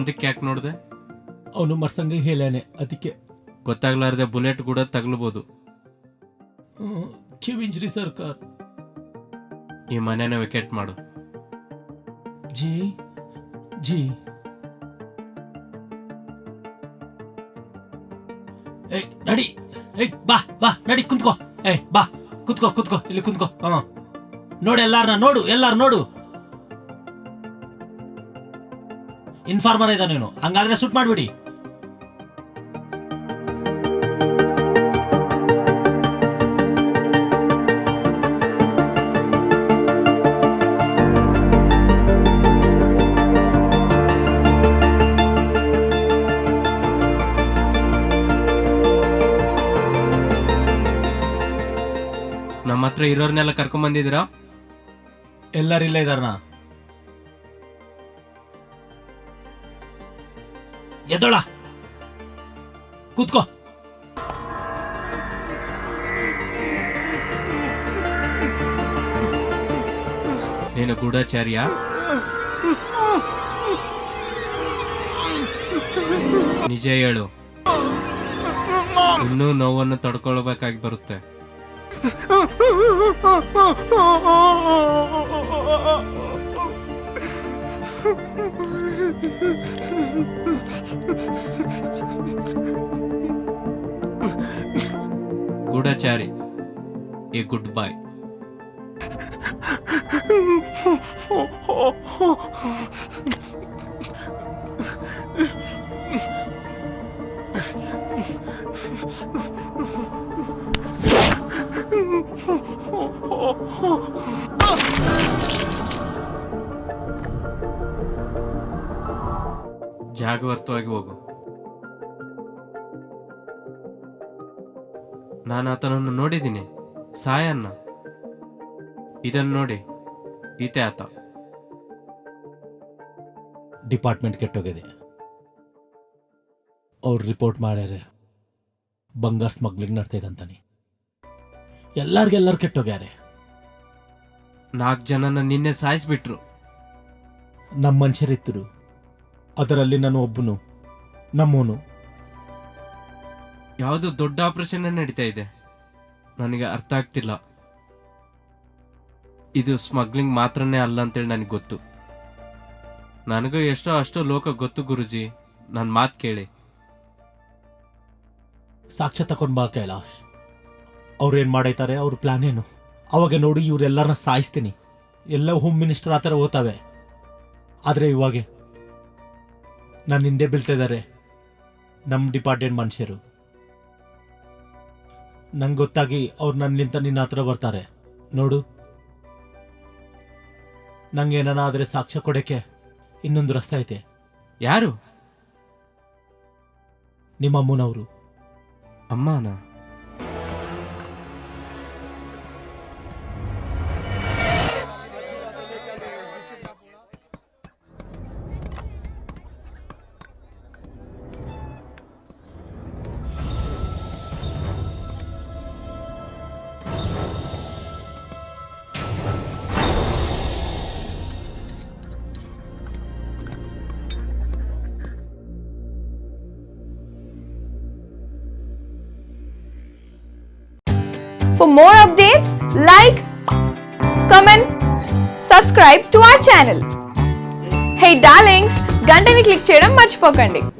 ಮುಂದಕ್ಕೆ ಯಾಕೆ ನೋಡ್ದೆ? ಅವನು ಮರ್ಸಂಗ ಹೇಳಾನೆ, ಅದಕ್ಕೆ. ಗೊತ್ತಾಗ್ಲಾರ್ದೆ ಬುಲೆಟ್ ಕೂಡ ತಗ್ಲಬಹುದು. ಕ್ಷಮಿಸ್ರಿ ಸರ್ಕಾರ. ಈ ಮನೆನ ವಿಕೆಟ್ ಮಾಡು. ಜಿ ಜಿ ನಡಿ. ಬಾ ಬಾ ನಡಿ, ಕುಂತ್ಕೋ. ಬಾ ಕುತ್ಕೋ ಕುತ್ಕೋ, ಇಲ್ಲಿ ಕುಂತ್ಕೋ. ನೋಡು ಎಲ್ಲಾರು ನೋಡು. ಇನ್ಫಾರ್ಮರ್ ಇದ್ದ ನೀನು, ಹಂಗಾದ್ರೆ ಶೂಟ್ ಮಾಡ್ಬಿಡಿ. ನಮ್ಮ ಹತ್ರ ಇರೋರ್ನೆಲ್ಲ ಕರ್ಕೊಂಡ್ ಬಂದಿದ್ದೀರಾ? ಎಲ್ಲರಿಲ್ಲ ಇದಾರಣ. ಎದ್ದೋಳ, ಕೂತ್ಕೋ. ನೀನು ಗೂಢಚಾರ್ಯ? ನಿಜ ಹೇಳು, ಇನ್ನೂ ನೋವನ್ನು ತಡ್ಕೊಳ್ಬೇಕಾಗಿ ಬರುತ್ತೆ. ಗೂಢಚಾರಿ, ಎ ಗುಡ್ ಬಾಯ್. ಜಾಗವರ್ತವಾಗಿ ಹೋಗು. ನಾನು ಆತನನ್ನು ನೋಡಿದ್ದೀನಿ, ಸಾಯನ್ನ. ಇದನ್ನು ನೋಡಿ, ಈತೆ ಆತ. ಡಿಪಾರ್ಟ್ಮೆಂಟ್ ಕೆಟ್ಟೋಗಿದೆ. ಅವ್ರು ರಿಪೋರ್ಟ್ ಮಾಡ್ಯಾರೆ ಬಂಗಾರ ಸ್ಮಗ್ಲಿಂಗ್ ನಡ್ತಾ ಇದ್ದಂತಾನೆ. ಎಲ್ಲಾರು ಕೆಟ್ಟೋಗ್ಯಾರೆ. 4 ಜನನ ನಿನ್ನೆ ಸಾಯಿಸ್ಬಿಟ್ರು. ನಮ್ಮ ಮನುಷ್ಯರಿತ್ತರು, ಅದರಲ್ಲಿ ನಾನು ಒಬ್ಬನು, ನಮ್ಮೋನು. ಯಾವುದೋ ದೊಡ್ಡ ಆಪರೇಷನ್ ನಡೀತಾ ಇದೆ. ನನಗೆ ಅರ್ಥ ಆಗ್ತಿಲ್ಲ. ಇದು ಸ್ಮಗ್ಲಿಂಗ್ ಮಾತ್ರನೇ ಅಲ್ಲ ಅಂತೇಳಿ ನನಗೆ ಗೊತ್ತು. ನನಗೂ ಅಷ್ಟೋ ಲೋಕ ಗೊತ್ತು ಗುರುಜಿ. ನನ್ನ ಮಾತು ಕೇಳಿ. ಸಾಕ್ಷ್ಯ ತಕೊಂಡ್ ಬಾ ಕೈಲಾಶ್. ಅವ್ರೇನ್ ಮಾಡೈತಾರೆ, ಅವ್ರ ಪ್ಲಾನ್ ಏನು? ಅವಾಗ ನೋಡಿ ಇವರೆಲ್ಲರನ್ನ ಸಾಯಿಸ್ತೀನಿ. ಎಲ್ಲ ಹೋಮ್ ಮಿನಿಸ್ಟರ್ ಆ ಥರ ಓದ್ತಾವೆ. ಆದರೆ ಇವಾಗ ನನ್ನ ಹಿಂದೆ ಬೀಳ್ತಾ ಇದ್ದಾರೆ ನಮ್ಮ ಡಿಪಾರ್ಟ್ಮೆಂಟ್ ಮನುಷ್ಯರು. ನಂಗೆ ಗೊತ್ತಾಗಿ ಅವ್ರು ನನ್ನಿಂದ ನಿನ್ನ ಹತ್ರ ಬರ್ತಾರೆ. ನೋಡು, ನಂಗೆ ಏನಾದ್ರೆ ಸಾಕ್ಷ್ಯ ಕೊಡಕ್ಕೆ ಇನ್ನೊಂದು ರಸ್ತೆ ಐತೆ. ಯಾರು? ನಿಮ್ಮ ಅಮ್ಮನವರು. ಅಮ್ಮನ? For more updates, like, comment, subscribe to our channel. Hey darlings, గంటని click చేయడం మర్చిపోకండి.